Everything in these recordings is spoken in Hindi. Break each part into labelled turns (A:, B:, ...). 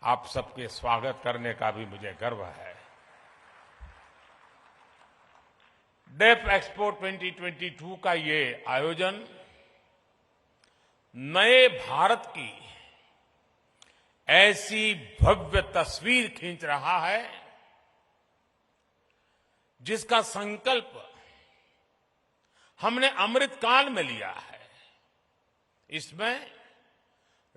A: आप सबके स्वागत करने का भी मुझे गर्व है। डेफ एक्सपो 2022 का ये आयोजन नए भारत की ऐसी भव्य तस्वीर खींच रहा है जिसका संकल्प हमने अमृतकाल में लिया है। इसमें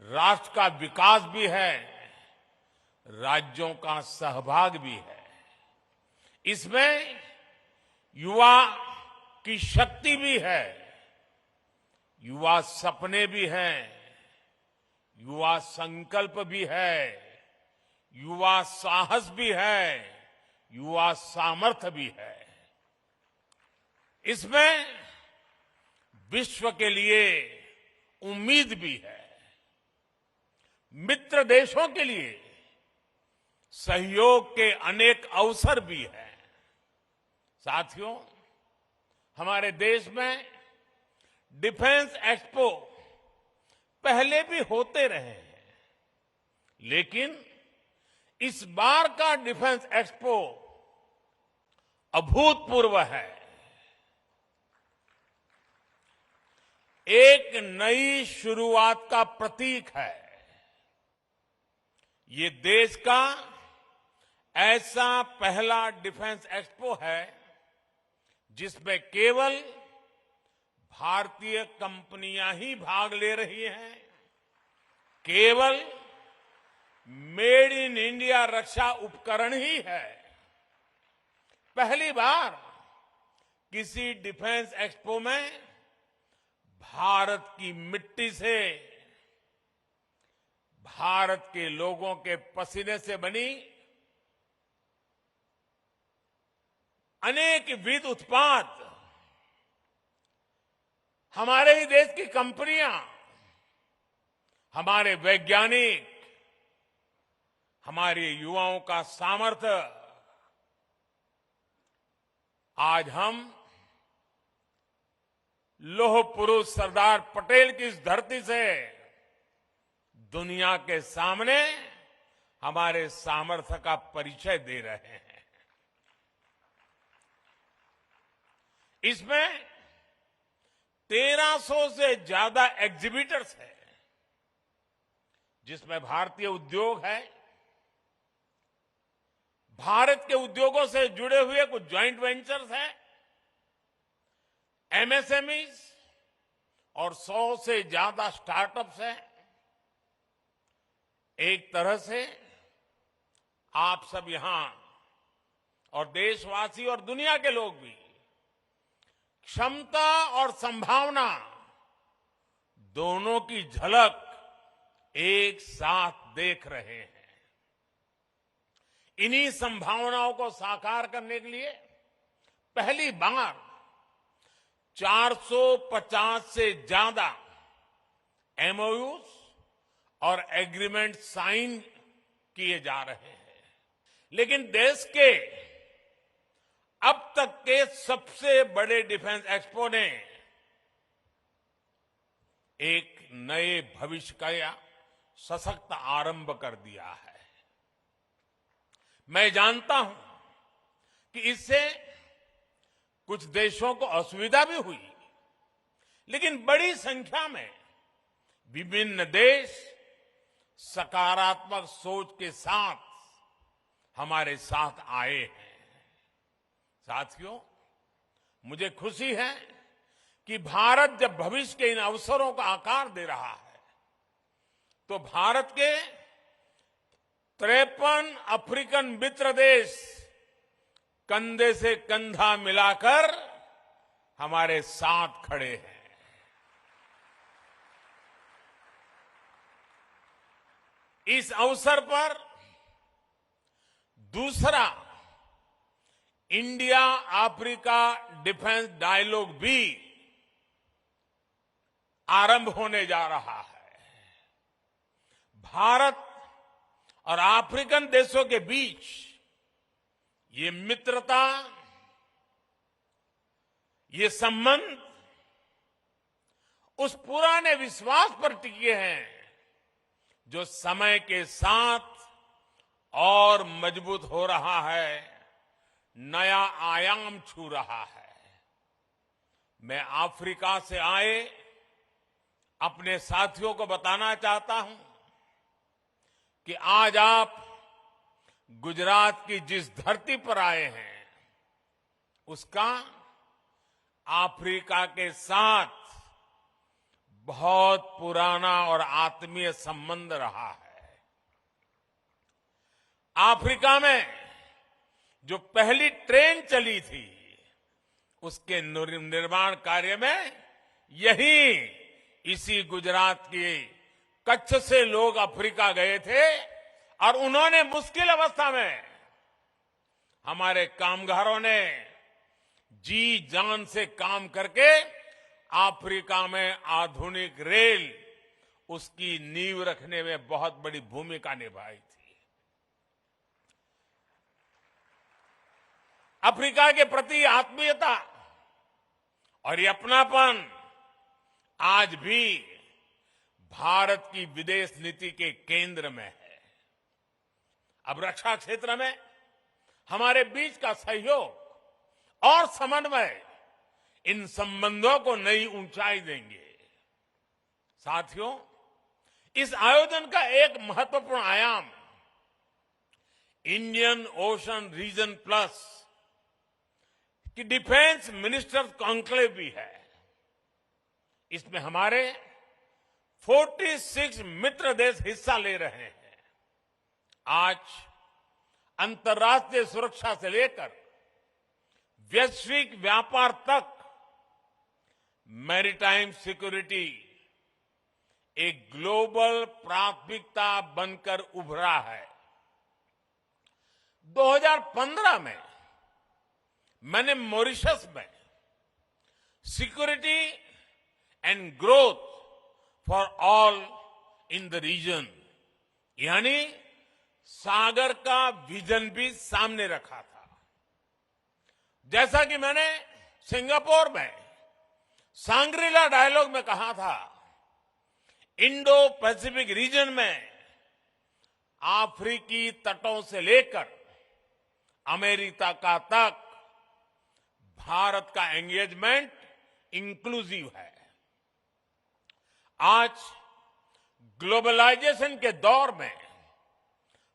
A: राष्ट्र का विकास भी है, राज्यों का सहभाग भी है। इसमें युवा की शक्ति भी है, युवा सपने भी हैं, युवा संकल्प भी है, युवा साहस भी है, युवा सामर्थ्य भी है। इसमें विश्व के लिए उम्मीद भी है, मित्र देशों के लिए सहयोग के अनेक अवसर भी हैं। साथियों, हमारे देश में डिफेंस एक्सपो पहले भी होते रहे हैं, लेकिन इस बार का डिफेंस एक्सपो अभूतपूर्व है। एक नई शुरुआत का प्रतीक है। ये देश का ऐसा पहला डिफेंस एक्सपो है जिसमें केवल भारतीय कंपनियां ही भाग ले रही हैं। केवल मेड इन इंडिया रक्षा उपकरण ही है। पहली बार किसी डिफेंस एक्सपो में भारत की मिट्टी से, भारत के लोगों के पसीने से बनी अनेक विध उत्पाद, हमारे ही देश की कंपनियां, हमारे वैज्ञानिक, हमारे युवाओं का सामर्थ्य आज हम लौह पुरुष सरदार पटेल की इस धरती से दुनिया के सामने हमारे सामर्थ्य का परिचय दे रहे हैं। इसमें 1300 से ज्यादा एग्जीबिटर्स हैं, जिसमें भारतीय उद्योग है, भारत के उद्योगों से जुड़े हुए कुछ ज्वाइंट वेंचर्स हैं, एमएसएमईज और 100 से ज्यादा स्टार्टअप्स हैं। एक तरह से आप सब यहां और देशवासी और दुनिया के लोग भी क्षमता और संभावना दोनों की झलक एक साथ देख रहे हैं। इन्हीं संभावनाओं को साकार करने के लिए पहली बार 450 से ज्यादा एमओयूज और एग्रीमेंट साइन किए जा रहे हैं। लेकिन देश के अब तक के सबसे बड़े डिफेंस एक्सपो ने एक नए भविष्य का सशक्त आरंभ कर दिया है। मैं जानता हूं कि इससे कुछ देशों को असुविधा भी हुई, लेकिन बड़ी संख्या में विभिन्न देश सकारात्मक सोच के साथ हमारे साथ आए हैं। साथियों, मुझे खुशी है कि भारत जब भविष्य के इन अवसरों का आकार दे रहा है, तो भारत के 53 अफ्रीकन मित्र देश कंधे से कंधा मिलाकर हमारे साथ खड़े हैं। इस अवसर पर दूसरा इंडिया अफ्रीका डिफेंस डायलॉग भी आरंभ होने जा रहा है। भारत और अफ्रीकन देशों के बीच ये मित्रता, ये संबंध उस पुराने विश्वास पर टिके हैं जो समय के साथ और मजबूत हो रहा है, नया आयाम छू रहा है। मैं अफ्रीका से आए अपने साथियों को बताना चाहता हूं कि आज आप गुजरात की जिस धरती पर आए हैं, उसका अफ्रीका के साथ बहुत पुराना और आत्मीय संबंध रहा है। अफ्रीका में जो पहली ट्रेन चली थी, उसके निर्माण कार्य में इसी गुजरात के कच्छ से लोग अफ्रीका गए थे और उन्होंने मुश्किल अवस्था में हमारे कामगारों ने जी जान से काम करके अफ्रीका में आधुनिक रेल, उसकी नींव रखने में बहुत बड़ी भूमिका निभाई थी। अफ्रीका के प्रति आत्मीयता और ये अपनापन आज भी भारत की विदेश नीति के केंद्र में है। अब रक्षा क्षेत्र में हमारे बीच का सहयोग और समन्वय इन संबंधों को नई ऊंचाई देंगे। साथियों, इस आयोजन का एक महत्वपूर्ण आयाम इंडियन ओशन रीजन प्लस की डिफेंस मिनिस्टर्स कॉन्क्लेव भी है। इसमें हमारे 46 मित्र देश हिस्सा ले रहे हैं। आज अंतर्राष्ट्रीय सुरक्षा से लेकर वैश्विक व्यापार तक मैरीटाइम सिक्योरिटी एक ग्लोबल प्राथमिकता बनकर उभरा है। 2015 में मैंने मॉरिशस में security and growth for all in the region, यानी सागर का विजन भी सामने रखा था। जैसा कि मैंने सिंगापुर में सांग्रीला डायलॉग में कहा था, इंडो पैसिफिक रीजन में अफ्रीकी तटों से लेकर अमेरिका का तक भारत का एंगेजमेंट इंक्लूसिव है। आज ग्लोबलाइजेशन के दौर में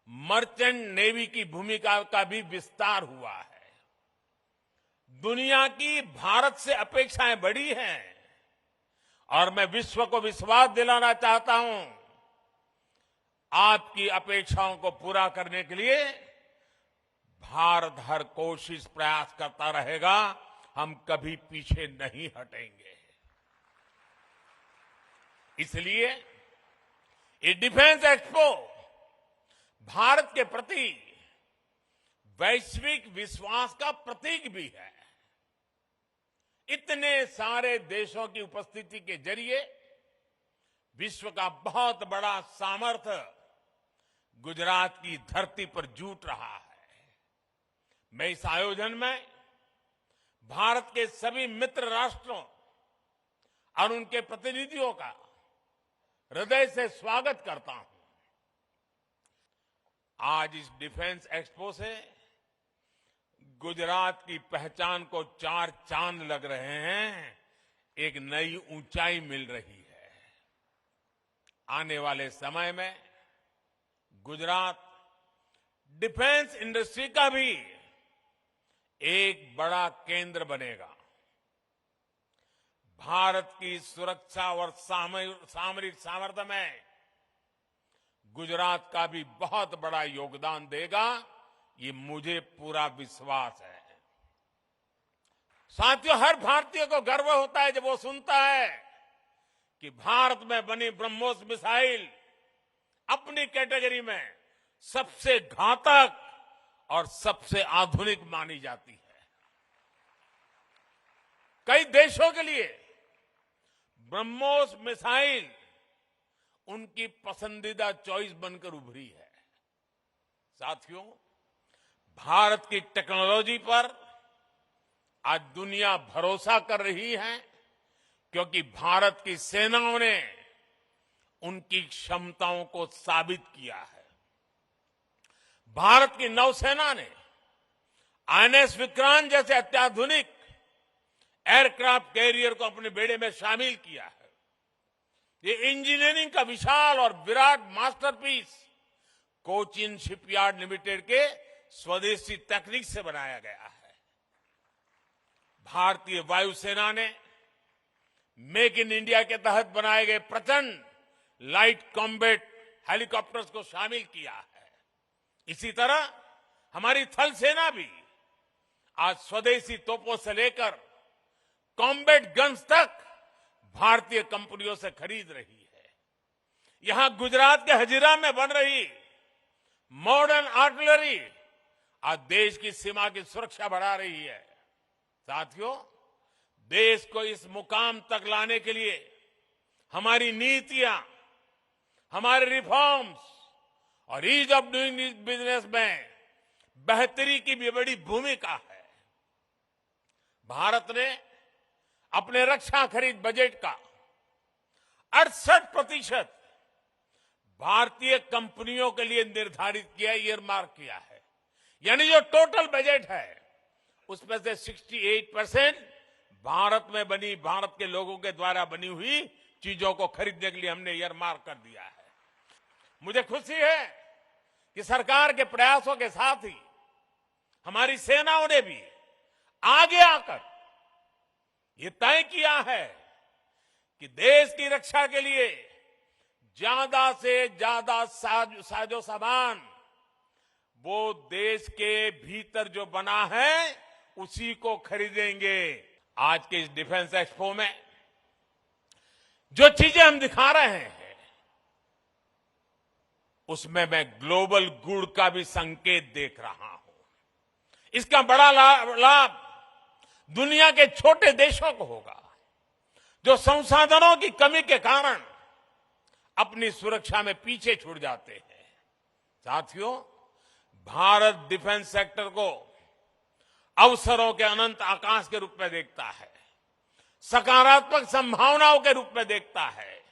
A: मर्चेंट नेवी की भूमिका का भी विस्तार हुआ है। दुनिया की भारत से अपेक्षाएं बड़ी हैं और मैं विश्व को विश्वास दिलाना चाहता हूं, आपकी अपेक्षाओं को पूरा करने के लिए भारत हर कोशिश प्रयास करता रहेगा। हम कभी पीछे नहीं हटेंगे। इसलिए ये डिफेंस एक्सपो भारत के प्रति वैश्विक विश्वास का प्रतीक भी है। इतने सारे देशों की उपस्थिति के जरिए विश्व का बहुत बड़ा सामर्थ्य गुजरात की धरती पर जुट रहा है। मैं इस आयोजन में भारत के सभी मित्र राष्ट्रों और उनके प्रतिनिधियों का हृदय से स्वागत करता हूं। आज इस डिफेंस एक्सपो से गुजरात की पहचान को 4 चांद लग रहे हैं, एक नई ऊंचाई मिल रही है। आने वाले समय में गुजरात डिफेंस इंडस्ट्री का भी एक बड़ा केंद्र बनेगा। भारत की सुरक्षा और सामरिक सामर्थ्य में गुजरात का भी बहुत बड़ा योगदान देगा, ये मुझे पूरा विश्वास है। साथियों, हर भारतीय को गर्व होता है जब वो सुनता है कि भारत में बनी ब्रह्मोस मिसाइल अपनी कैटेगरी में सबसे घातक और सबसे आधुनिक मानी जाती है। कई देशों के लिए ब्रह्मोस मिसाइल उनकी पसंदीदा चॉइस बनकर उभरी है। साथियों, भारत की टेक्नोलॉजी पर आज दुनिया भरोसा कर रही है, क्योंकि भारत की सेनाओं ने उनकी क्षमताओं को साबित किया है। भारत की नौसेना ने आईएनएस विक्रांत जैसे अत्याधुनिक एयरक्राफ्ट कैरियर को अपने बेड़े में शामिल किया है। ये इंजीनियरिंग का विशाल और Virat masterpiece Cochin shipyard limited के स्वदेशी तकनीक से बनाया गया है। भारतीय वायुसेना ने मेक इन इंडिया के तहत बनाए गए प्रचंड लाइट कॉम्बैट हेलीकॉप्टर्स को शामिल किया है। इसी तरह हमारी थल सेना भी आज स्वदेशी तोपों से लेकर कॉम्बैट गन्स तक भारतीय कंपनियों से खरीद रही है। यहां गुजरात के हजीरा में बन रही मॉडर्न आर्टिलरी आज देश की सीमा की सुरक्षा बढ़ा रही है। साथियों, देश को इस मुकाम तक लाने के लिए हमारी नीतियां, हमारे रिफॉर्म्स और ईज ऑफ डूइंग बिजनेस में बेहतरी की भी बड़ी भूमिका है। भारत ने अपने रक्षा खरीद बजट का 68% भारतीय कंपनियों के लिए निर्धारित किया, ईयरमार्क किया है। यानी जो टोटल बजट है उसमें से 68% भारत में बनी, भारत के लोगों के द्वारा बनी हुई चीजों को खरीदने के लिए हमने ईयरमार्क कर दिया है। मुझे खुशी है कि सरकार के प्रयासों के साथ ही हमारी सेनाओं ने भी आगे आकर ये तय किया है कि देश की रक्षा के लिए ज्यादा से ज्यादा साजो सामान वो देश के भीतर जो बना है उसी को खरीदेंगे। आज के इस डिफेंस एक्सपो में जो चीजें हम दिखा रहे हैं उसमें मैं ग्लोबल गुड का भी संकेत देख रहा हूं। इसका बड़ा लाभ दुनिया के छोटे देशों को होगा जो संसाधनों की कमी के कारण अपनी सुरक्षा में पीछे छूट जाते हैं। साथियों, भारत डिफेंस सेक्टर को अवसरों के अनंत आकाश के रूप में देखता है, सकारात्मक संभावनाओं के रूप में देखता है।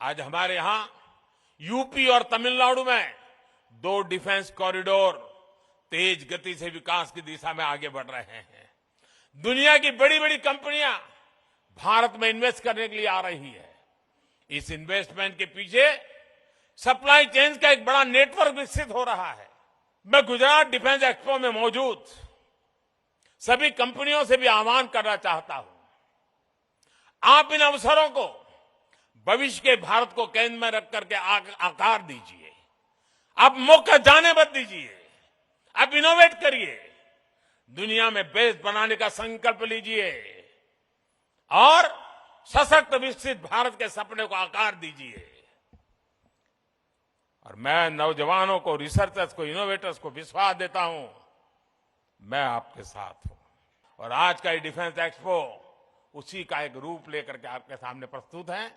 A: आज हमारे यहां यूपी और तमिलनाडु में 2 डिफेंस कॉरिडोर तेज गति से विकास की दिशा में आगे बढ़ रहे हैं। दुनिया की बड़ी बड़ी कंपनियां भारत में इन्वेस्ट करने के लिए आ रही है। इस इन्वेस्टमेंट के पीछे सप्लाई चेन का एक बड़ा नेटवर्क विकसित हो रहा है। मैं गुजरात डिफेंस एक्सपो में मौजूद सभी कंपनियों से भी आह्वान करना चाहता हूं, आप इन अवसरों को भविष्य के भारत को केंद्र में रख करके आकार दीजिए। आप मौका जाने मत दीजिए, आप इनोवेट करिए, दुनिया में बेस बनाने का संकल्प लीजिए और सशक्त विकसित भारत के सपने को आकार दीजिए। और मैं नौजवानों को, रिसर्चर्स को, इनोवेटर्स को विश्वास देता हूं, मैं आपके साथ हूं। और आज का ये डिफेंस एक्सपो उसी का एक रूप लेकर के आपके सामने प्रस्तुत है।